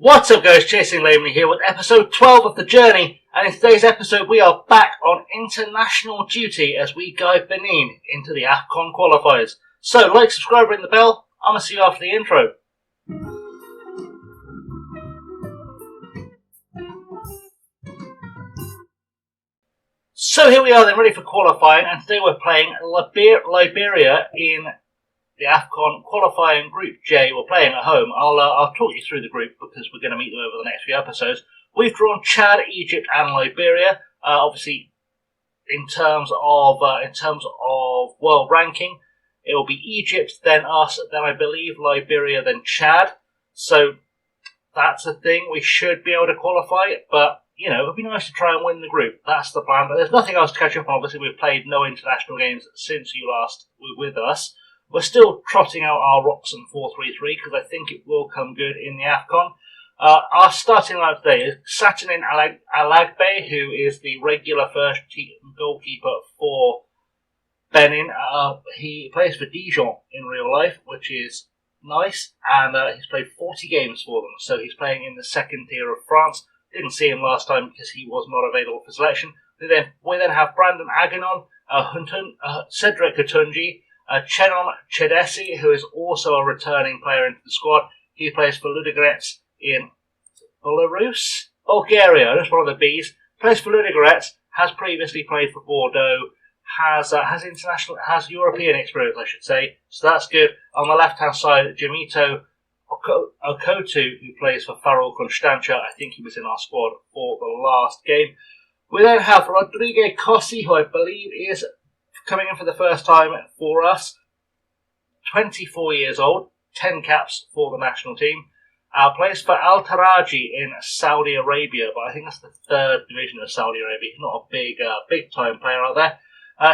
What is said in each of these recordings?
What's up guys, Chasing Lamely here with episode 12 of The Journey, and in today's episode we are back on international duty as we guide Benin into the AFCON qualifiers. So like, subscribe, ring the bell, I'm going to see you after the intro. So here we are then, ready for qualifying, and today we're playing Liberia in the AFCON Qualifying Group J. We're playing at home. I'll talk you through the group because we're going to meet them over the next few episodes. We've drawn Chad, Egypt, and Liberia. Obviously, in terms of world ranking, it will be Egypt, then us, then I believe Liberia, then Chad. So that's a thing. We should be able to qualify, but you know, it'd be nice to try and win the group. That's the plan. But there's nothing else to catch up on. Obviously, we've played no international games since you last were with us. We're still trotting out our Roxham 4-3-3 because I think it will come good in the AFCON. Our starting lineup today is Satinin Alagbe, who is the regular first-team goalkeeper for Benin. He plays for Dijon in real life, which is nice, and he's played 40 games for them, so he's playing in the second tier of France. Didn't see him last time because he was not available for selection. We then have Brandon Aganon, Cedric Katunji, Chenon Chedesi, who is also a returning player into the squad. He plays for Ludogorets in Belarus, Bulgaria. That's one of the B's. Plays for Ludogorets. Has previously played for Bordeaux. Has European experience, I should say. So that's good. On the left-hand side, Jamito Okotu, who plays for Farol Constantia. I think he was in our squad for the last game. We then have Rodrigue Cossi, who I believe is coming in for the first time for us. 24 years old, 10 caps for the national team. Plays for Al Taraji in Saudi Arabia, but I think that's the third division of Saudi Arabia. He's not a big time player out there.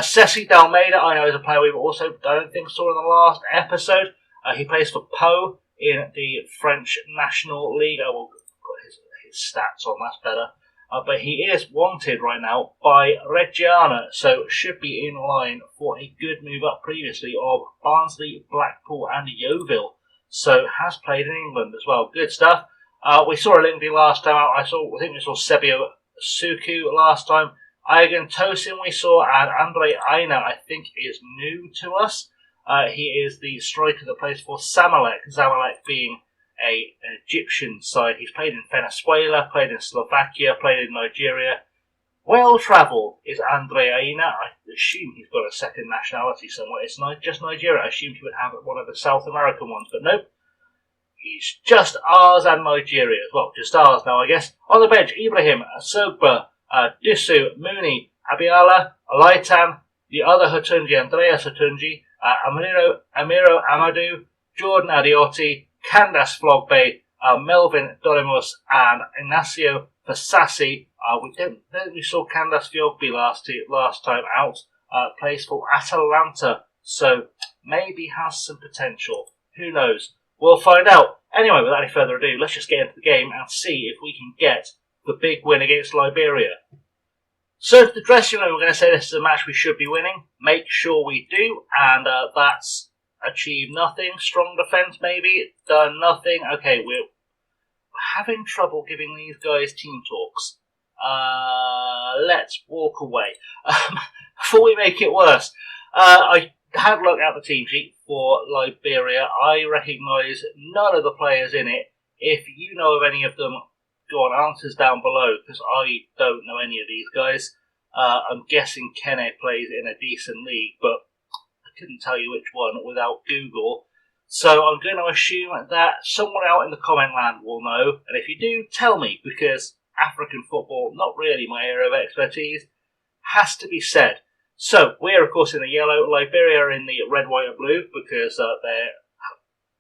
Ceci Dalmeida, I know, is a player we've also, I don't think, saw in the last episode. He plays for Pau in the French National League. I will put his stats on, that's better. But he is wanted right now by Reggiana, so should be in line for a good move up previously of Barnsley, Blackpool and Yeovil. So has played in England as well. Good stuff. We saw Lindy last time out. I think we saw Sebio Suku last time. Aigan Tosin we saw, and Andre Aina I think is new to us. He is the striker that plays for Zamalek. Zamalek being an Egyptian side. He's played in Venezuela, played in Slovakia, played in Nigeria. Well travelled is Andre Aina. I assume he's got a second nationality somewhere. It's not just Nigeria. I assumed he would have one of the South American ones, but nope. He's just ours and Nigeria. Well, just ours now, I guess. On the bench, Ibrahim, Sogba, Disu, Mooney, Abiala, Alaitan, the other Hatunji, Andreas Hatunji, Amiro Amadou, Jordan Adiotti, Candace Flogbe, Melvin Dorimus, and Ignacio Fasassi. We saw Candace Fiogbe last time out. Plays for Atalanta, so maybe has some potential. Who knows? We'll find out. Anyway, without any further ado, let's just get into the game and see if we can get the big win against Liberia. So to the dressing room, we're going to say this is a match we should be winning. Make sure we do, and that's achieved nothing. Strong defence, maybe. Done nothing. Okay, we're having trouble giving these guys team talks. Let's walk away. Before we make it worse, I had a look at the team sheet for Liberia. I recognise none of the players in it. If you know of any of them, go on, answers down below, because I don't know any of these guys. I'm guessing Kene plays in a decent league, but couldn't tell you which one without Google. So I'm going to assume that someone out in the comment land will know. And if you do, tell me, because African football, not really my area of expertise, has to be said. So we're, of course, in the yellow. Liberia are in the red, white and blue because they're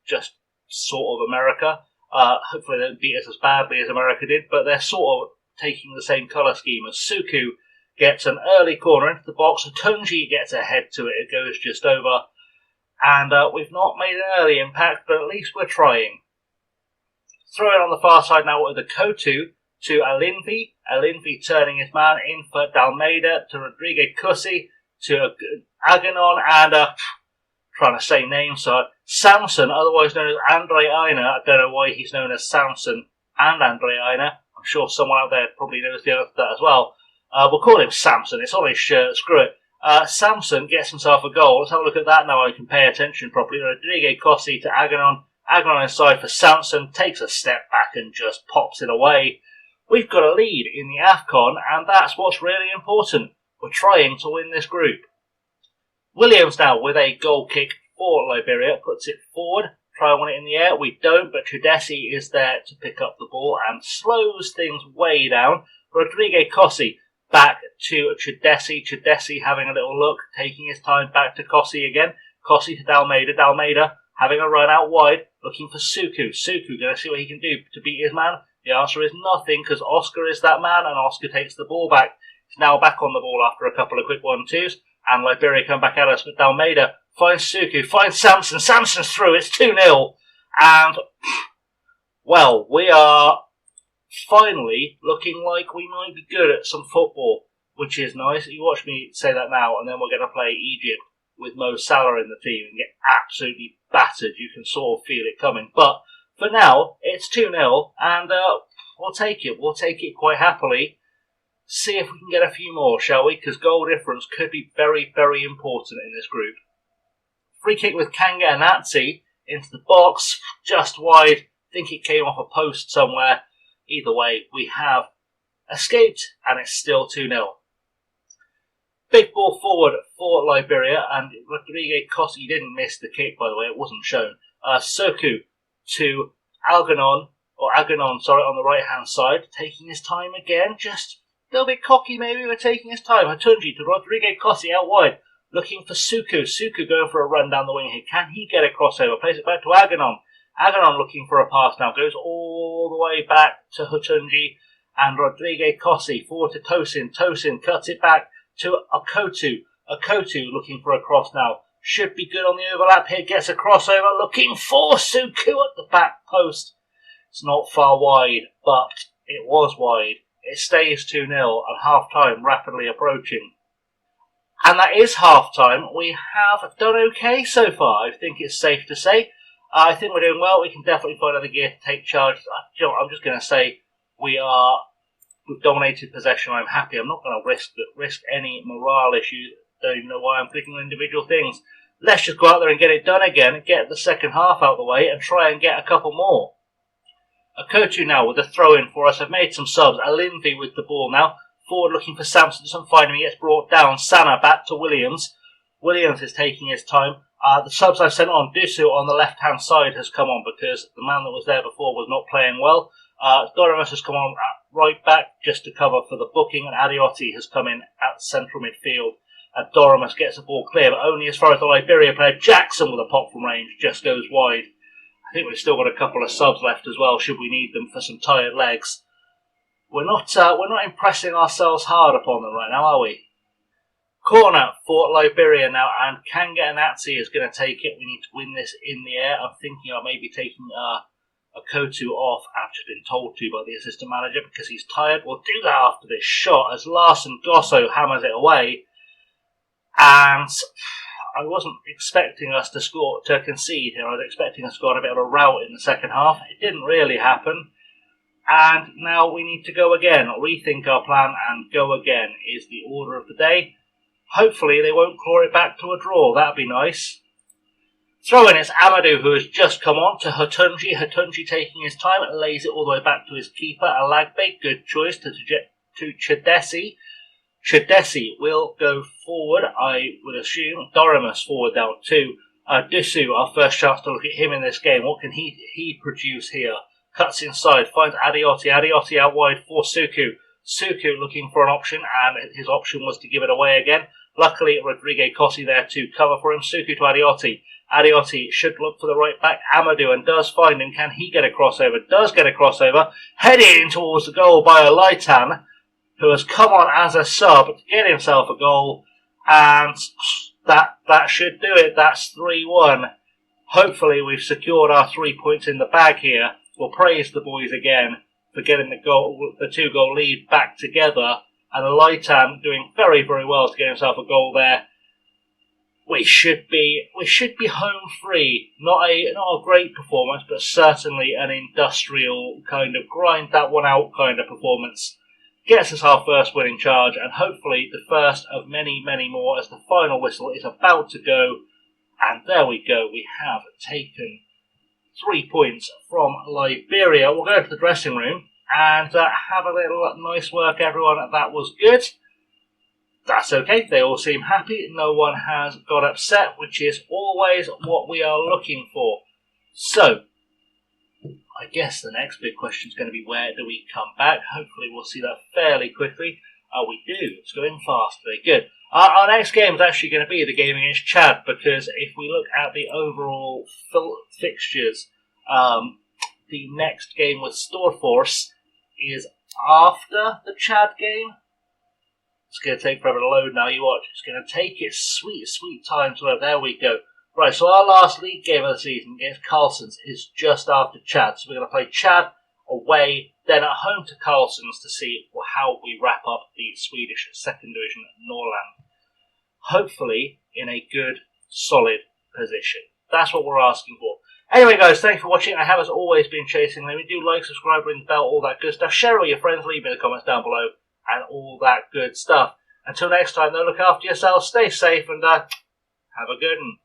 just sort of America. Hopefully they don't beat us as badly as America did, but they're sort of taking the same colour scheme as Suku. Gets an early corner into the box. Tunji gets a head to it. It goes just over. And we've not made an early impact, but at least we're trying. Throw it on the far side now with the Kotu to Alinvi. Alinvi turning his man in for Dalmeida to Rodrigue Cussi to Aganon and trying to say names. So Samson, otherwise known as Andre Aina. I don't know why he's known as Samson. and Andreina. I'm sure someone out there probably knows the answer to that as well. We'll call him Samson. It's on his shirt. Screw it. Samson gets himself a goal. Let's have a look at that now. I can pay attention properly. Rodrigo Cossi to Aganon. Aganon inside for Samson. Takes a step back and just pops it away. We've got a lead in the AFCON, and that's what's really important. We're trying to win this group. Williams now with a goal kick for Liberia. Puts it forward. Try and win it in the air. We don't, but Chidesi is there to pick up the ball and slows things way down. Rodrigo Cossi back to Chidesi. Chidesi having a little look, taking his time back to Cossi again. Cossi to Dalmeida. Dalmeida having a run out wide, looking for Suku. Suku going to see what he can do to beat his man. The answer is nothing, because Oscar is that man, and Oscar takes the ball back. He's now back on the ball after a couple of quick 1-2s, and Liberia come back at us, but Dalmeida finds Suku, finds Samson. Samson's through. It's 2-0, and, well, we are finally looking like we might be good at some football, which is nice. You watch me say that now, and then we're going to play Egypt with Mo Salah in the team and get absolutely battered. You can sort of feel it coming, but for now, it's 2-0, and we'll take it. We'll take it quite happily. See if we can get a few more, shall we? Because goal difference could be very, very important in this group. Free kick with Kanga and Nazi into the box, just wide. I think it came off a post somewhere. Either way, we have escaped, and it's still 2-0. Big ball forward for Liberia, and Rodrigo Cossi didn't miss the kick, by the way. It wasn't shown. Soku to Aganon on the right-hand side, taking his time again, just a little bit cocky maybe, but taking his time. Hatunji to Rodrigo Cossi out wide, looking for Suku. Suku going for a run down the wing here. Can he get a crossover? Plays it back to Aganon. Aganon looking for a pass now, goes all the way back to Hatunji, and Rodrigo Cossi forward to Tosin. Tosin cuts it back to Akotu. Akotu looking for a cross now. Should be good on the overlap here. Gets a crossover. Looking for Suku at the back post. It's not far wide, but it was wide. It stays 2-0 and half-time rapidly approaching. And that is half-time. We have done okay so far, I think it's safe to say. I think we're doing well. We can definitely find another gear to take charge. I'm just going to say we've dominated possession. I'm happy. I'm not going to risk any morale issues. Don't even know why I'm clicking on individual things. Let's just go out there and get it done again, get the second half out of the way, and try and get a couple more. Akotu now with a throw-in for us. I've made some subs. Alinvi with the ball now. Forward looking for Samson. Doesn't find him. He gets brought down. Sana back to Williams. Williams is taking his time. The subs I've sent on, Dusu on the left-hand side has come on because the man that was there before was not playing well. Doramus has come on right back just to cover for the booking, and Adiotti has come in at central midfield. Doramus gets the ball clear, but only as far as the Liberia player. Jackson with a pop from range just goes wide. I think we've still got a couple of subs left as well, should we need them for some tired legs. We're not impressing ourselves hard upon them right now, are we? Corner for Liberia now, and Kanga Anatsi is going to take it. We need to win this in the air. I'm thinking of maybe taking Akotu off. I've just been told to by the assistant manager because he's tired. We'll do that after this shot as Larson Gosso hammers it away. And I wasn't expecting us to concede here. I was expecting us to go on a bit of a rout in the second half. It didn't really happen. And now we need to go again. Rethink our plan and go again is the order of the day. Hopefully they won't claw it back to a draw. That'd be nice. Throwing it's Amadou who has just come on to Hatunji. Hatunji taking his time and lays it all the way back to his keeper. Alagbe, good choice to Chidesi. Chidesi will go forward, I would assume. Doramus forward now to Dusu, our first chance to look at him in this game. What can he produce here? Cuts inside, finds Adiotti. Adiotti out wide for Suku. Suku looking for an option, and his option was to give it away again. Luckily, Rodrigo Cossi there to cover for him. Suku to Adiotti. Adiotti should look for the right back, Amadou, and does find him. Can he get a crossover? Does get a crossover. Headed in towards the goal by Olaitan, who has come on as a sub to get himself a goal. And that should do it. That's 3-1. Hopefully, we've secured our 3 points in the bag here. We'll praise the boys again for getting the 2-goal lead back together. And Olaitan doing very, very well to get himself a goal there. we should be home free. Not a great performance, but certainly an industrial kind of grind that one out kind of performance. Gets us our first winning charge, and hopefully the first of many, many more as the final whistle is about to go. And there we go. We have taken 3 points from Liberia. We'll go to the dressing room and have a little nice work, everyone. That was good. That's okay, they all seem happy, no one has got upset, which is always what we are looking for. So, I guess the next big question is going to be, where do we come back? Hopefully we'll see that fairly quickly. We do, it's going fast, very good. Our next game is actually going to be the game against Chad, because if we look at the overall fixtures, the next game with stored for us is after the Chad game. It's going to take forever to load now, you watch. It's going to take its sweet, sweet time to load. There we go. Right, so our last league game of the season against Carlson's is just after Chad. So we're going to play Chad away, then at home to Carlson's to see how we wrap up the Swedish second division Norrland. Hopefully in a good, solid position. That's what we're asking for. Anyway, guys, thanks for watching. I have, as always, been Chasing Lemmy. Do like, subscribe, ring the bell, all that good stuff. Share it with your friends, leave me in the comments down below, and all that good stuff. Until next time, though, look after yourselves, stay safe, and have a good one.